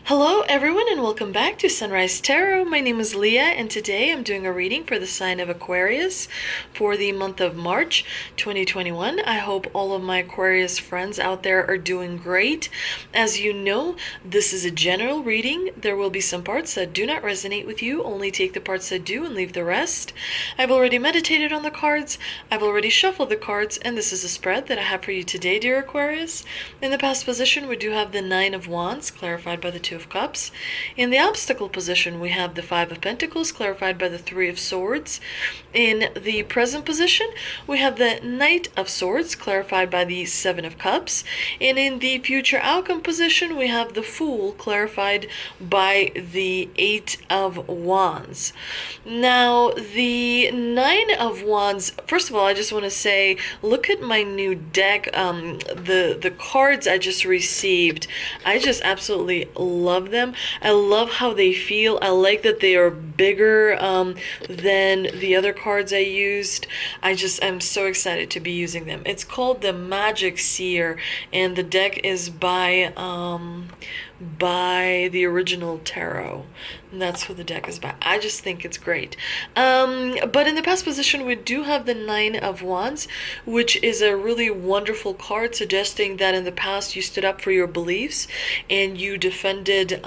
Hello everyone and welcome back to Sunrise Tarot. My name is Leah and today I'm doing a reading for the sign of Aquarius for the month of March 2021. I hope all of my Aquarius friends out there are doing great. As you know, this is a general reading. There will be some parts that do not resonate with you. Only take the parts that do and leave the rest. I've already meditated on the cards. I've already shuffled the cards, and this is a spread that I have for you today, dear Aquarius. In the past position, we do have the Nine of Wands, clarified by the Two of Cups. In the obstacle position, we have the Five of Pentacles, clarified by the Three of Swords. In the present position, we have the Knight of Swords, clarified by the Seven of Cups. And in the future outcome position, we have the Fool, clarified by the Eight of Wands. Now, the Nine of Wands, first of all, I just want to say, look at my new deck. The cards I just received, I just absolutely love them. I love how they feel. I like that they are bigger than the other cards I used. I'm so excited to be using them. It's called the Magic Seer, and the deck is by the original tarot. And that's who the deck is by. I just think it's great. But in the past position, we do have the Nine of Wands, which is a really wonderful card suggesting that in the past you stood up for your beliefs and you defended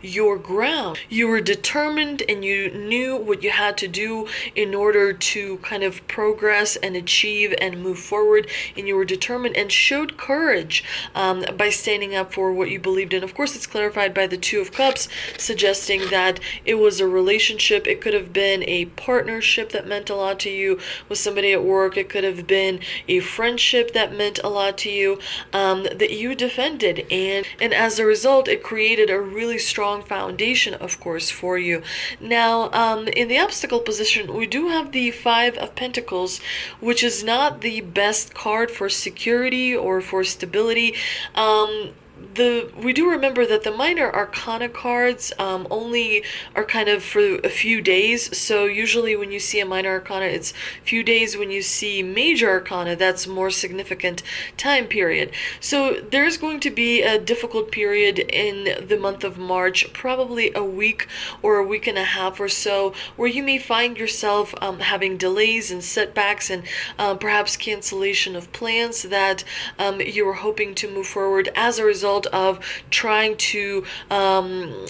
your ground. You were determined and you knew what you had to do in order to kind of progress and achieve and move forward, and you were determined and showed courage by standing up for what you believed in. Of course, it's clarified by the Two of Cups, suggesting that it was a relationship. It could have been a partnership that meant a lot to you with somebody at work. It could have been a friendship that meant a lot to you, that you defended, and as a result it created a really strong foundation, of course, for you. Now, in the obstacle position, we do have the Five of Pentacles, which is not the best card for security or for stability. We do remember that the minor arcana cards only are kind of for a few days. So usually when you see a minor arcana, it's a few days. When you see major arcana, that's more significant time period. So there's going to be a difficult period in the month of March, probably a week or a week and a half or so, where you may find yourself having delays and setbacks and perhaps cancellation of plans that you were hoping to move forward as a result of trying to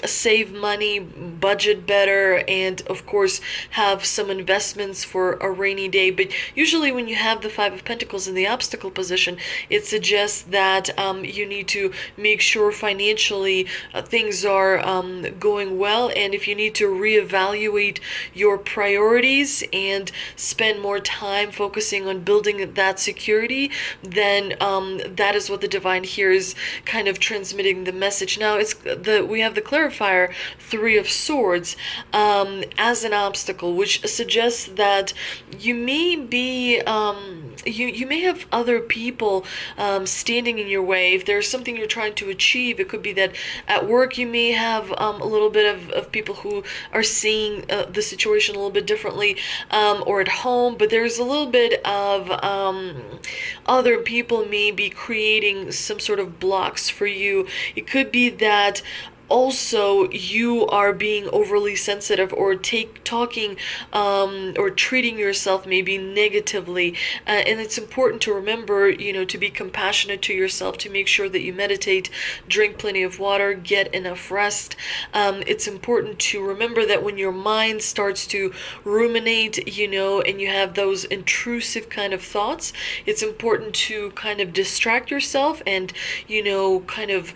save money, budget better, and of course have some investments for a rainy day. But usually when you have the Five of Pentacles in the obstacle position, it suggests that you need to make sure financially things are going well, and if you need to reevaluate your priorities and spend more time focusing on building that security, then that is what the divine here is kind of transmitting the message. Now we have the clarifier Three of Swords as an obstacle, which suggests that you may be you may have other people standing in your way. If there's something you're trying to achieve, it could be that at work you may have a little bit of people who are seeing the situation a little bit differently, or at home, but there's a little bit of other people may be creating some sort of blocks for you. It could be that also you are being overly sensitive or talking or treating yourself maybe negatively, and it's important to remember, to be compassionate to yourself, to make sure that you meditate, drink plenty of water, get enough rest. It's important to remember that when your mind starts to ruminate, and you have those intrusive kind of thoughts, it's important to kind of distract yourself and kind of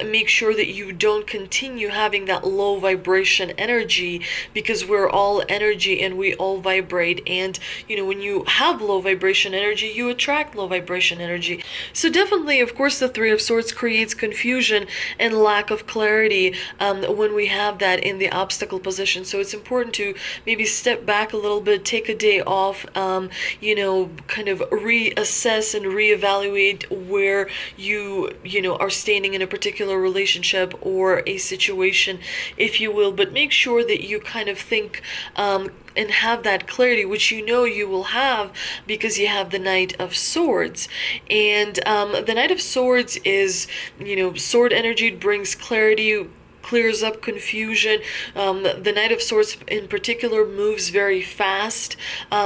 make sure that you don't continue having that low vibration energy, because we're all energy and we all vibrate, and when you have low vibration energy, you attract low vibration energy. So definitely, of course, the Three of Swords creates confusion and lack of clarity when we have that in the obstacle position. So it's important to maybe step back a little bit, take a day off, kind of reassess and reevaluate where you are standing in a particular relationship or for a situation, if you will, but make sure that you kind of think and have that clarity, which you know you will have because you have the Knight of Swords. And the Knight of Swords is, sword energy brings clarity, clears up confusion. The Knight of Swords in particular moves very fast,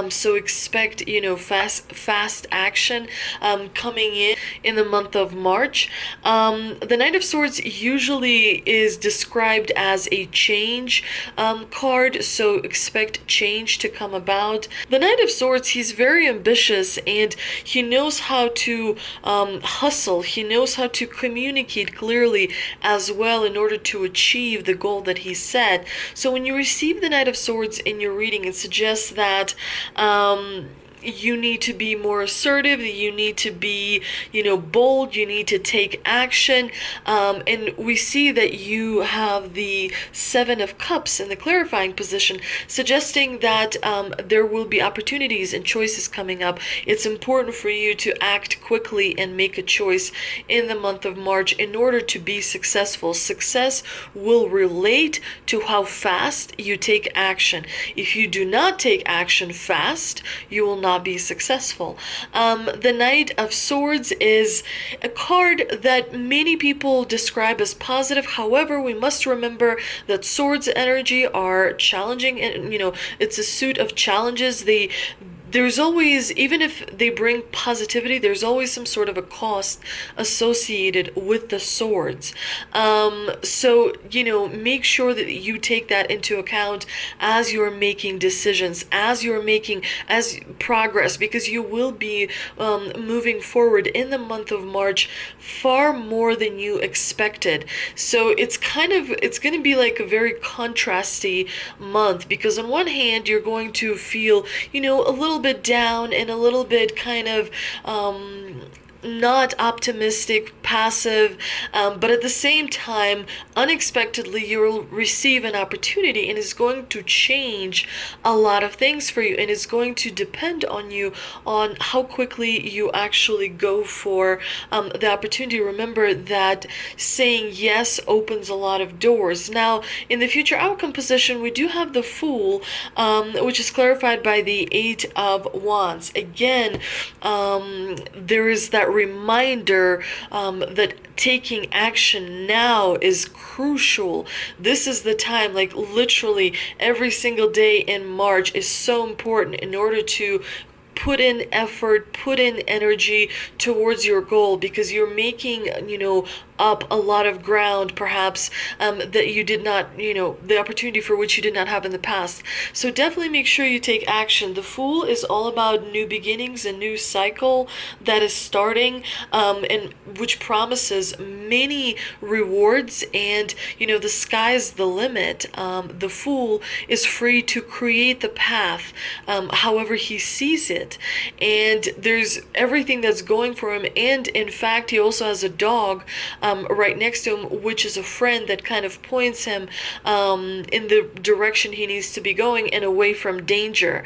so expect fast action coming in the month of March. The Knight of Swords usually is described as a change card, so expect change to come about. The Knight of Swords, he's very ambitious and he knows how to hustle. He knows how to communicate clearly as well in order to achieve the goal that he set. So when you receive the Knight of Swords in your reading, it suggests that you need to be more assertive, you need to be, bold, you need to take action. And we see that you have the Seven of Cups in the clarifying position, suggesting that there will be opportunities and choices coming up. It's important for you to act quickly and make a choice in the month of March in order to be successful. Success will relate to how fast you take action. If you do not take action fast, you will not be successful. The Knight of Swords is a card that many people describe as positive. However, we must remember that swords energy are challenging, and it's a suit of challenges. There's always, even if they bring positivity, there's always some sort of a cost associated with the swords. So, make sure that you take that into account as you're making decisions, as progress, because you will be moving forward in the month of March far more than you expected. So it's going to be like a very contrasty month, because on one hand, you're going to feel, a little bit down and a little bit kind of not optimistic, passive, but at the same time, unexpectedly, you will receive an opportunity, and it's going to change a lot of things for you, and it's going to depend on you on how quickly you actually go for the opportunity. Remember that saying yes opens a lot of doors. Now, in the future outcome position, we do have the Fool, which is clarified by the Eight of Wands. Again, there is that reminder that taking action now is crucial. This is the time, like literally every single day in March is so important in order to put in effort, put in energy towards your goal, because you're making, up a lot of ground, perhaps, that you did not, the opportunity for which you did not have in the past. So definitely make sure you take action. The Fool is all about new beginnings, a new cycle that is starting, and which promises many rewards, and, the sky's the limit. The Fool is free to create the path, however he sees it. And there's everything that's going for him. And in fact, he also has a dog right next to him, which is a friend that kind of points him in the direction he needs to be going and away from danger.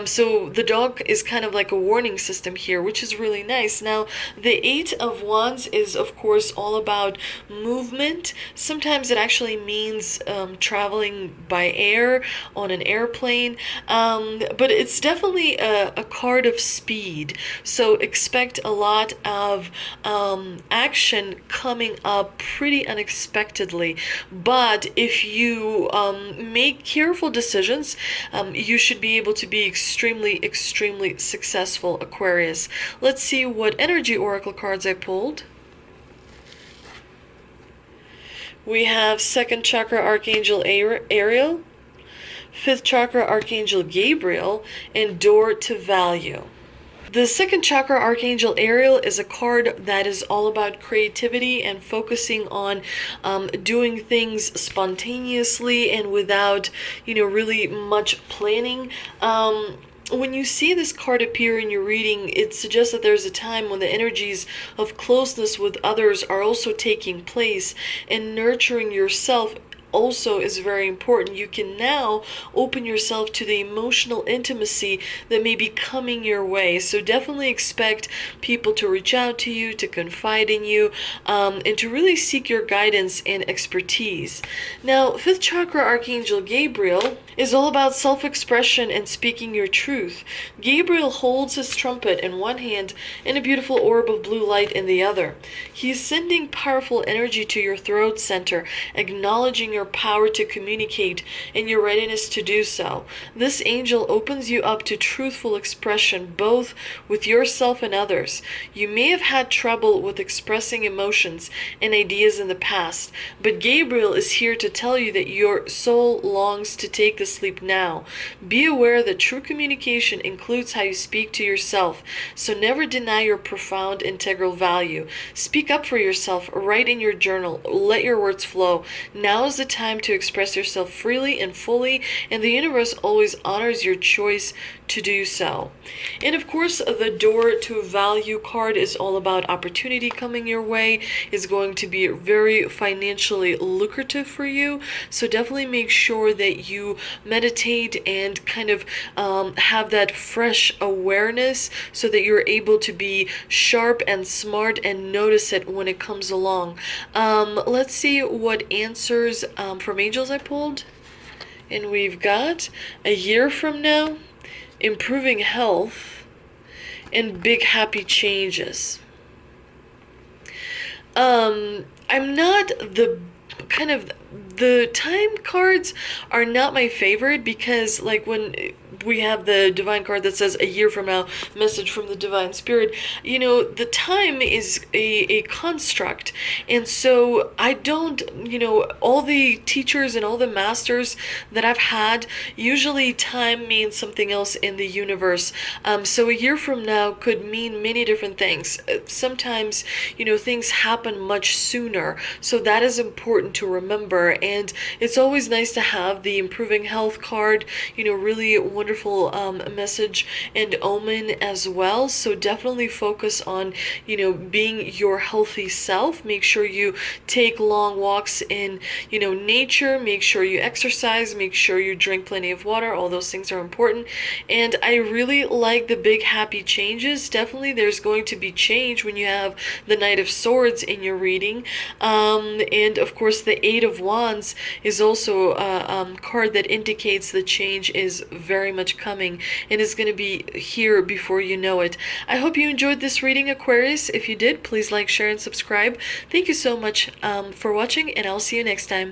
So the dog is kind of like a warning system here, which is really nice. Now, the Eight of Wands is, of course, all about movement. Sometimes it actually means traveling by air on an airplane, but it's definitely a card of speed. So expect a lot of action coming up pretty unexpectedly. But if you make careful decisions, you should be able to be extremely, extremely successful, Aquarius. Let's see what energy oracle cards I pulled. We have second chakra Archangel Ariel, fifth chakra Archangel Gabriel, and door to value. The second chakra Archangel Ariel is a card that is all about creativity and focusing on doing things spontaneously and without, really much planning. When you see this card appear in your reading, it suggests that there's a time when the energies of closeness with others are also taking place, and nurturing yourself also is very important. You can now open yourself to the emotional intimacy that may be coming your way. So definitely expect people to reach out to you, to confide in you, and to really seek your guidance and expertise. Now, fifth chakra Archangel Gabriel is all about self-expression and speaking your truth. Gabriel holds his trumpet in one hand and a beautiful orb of blue light in the other. He's sending powerful energy to your throat center, acknowledging your power to communicate and your readiness to do so. This angel opens you up to truthful expression, both with yourself and others. You may have had trouble with expressing emotions and ideas in the past, but Gabriel is here to tell you that your soul longs to take the sleep now. Be aware that true communication includes how you speak to yourself, so never deny your profound integral value. Speak up for yourself, write in your journal, let your words flow. Now is the time to express yourself freely and fully, and the universe always honors your choice to do so. And of course, the door to value card is all about opportunity coming your way. Is going to be very financially lucrative for you, so definitely make sure that you meditate and kind of have that fresh awareness so that you're able to be sharp and smart and notice it when it comes along. Let's see what answers from angels I pulled. And we've got a year from now, improving health, and big happy changes. I'm not the kind of, the time cards are not my favorite, because like when we have the divine card that says a year from now, message from the divine spirit, you know, the time is a construct. And so I don't, you know, all the teachers and all the masters that I've had, usually time means something else in the universe. So a year from now could mean many different things. Sometimes, you know, things happen much sooner. So that is important to remember. And it's always nice to have the improving health card, you know, really wonderful message and omen as well. So definitely focus on, you know, being your healthy self. Make sure you take long walks in, you know, nature. Make sure you exercise. Make sure you drink plenty of water. All those things are important. And I really like the big happy changes. Definitely there's going to be change when you have the Knight of Swords in your reading. And of course the Eight of Wands is also a card that indicates the change is very much coming and is going to be here before you know it. I hope you enjoyed this reading, Aquarius. If you did, please like, share, and subscribe. Thank you so much for watching, and I'll see you next time.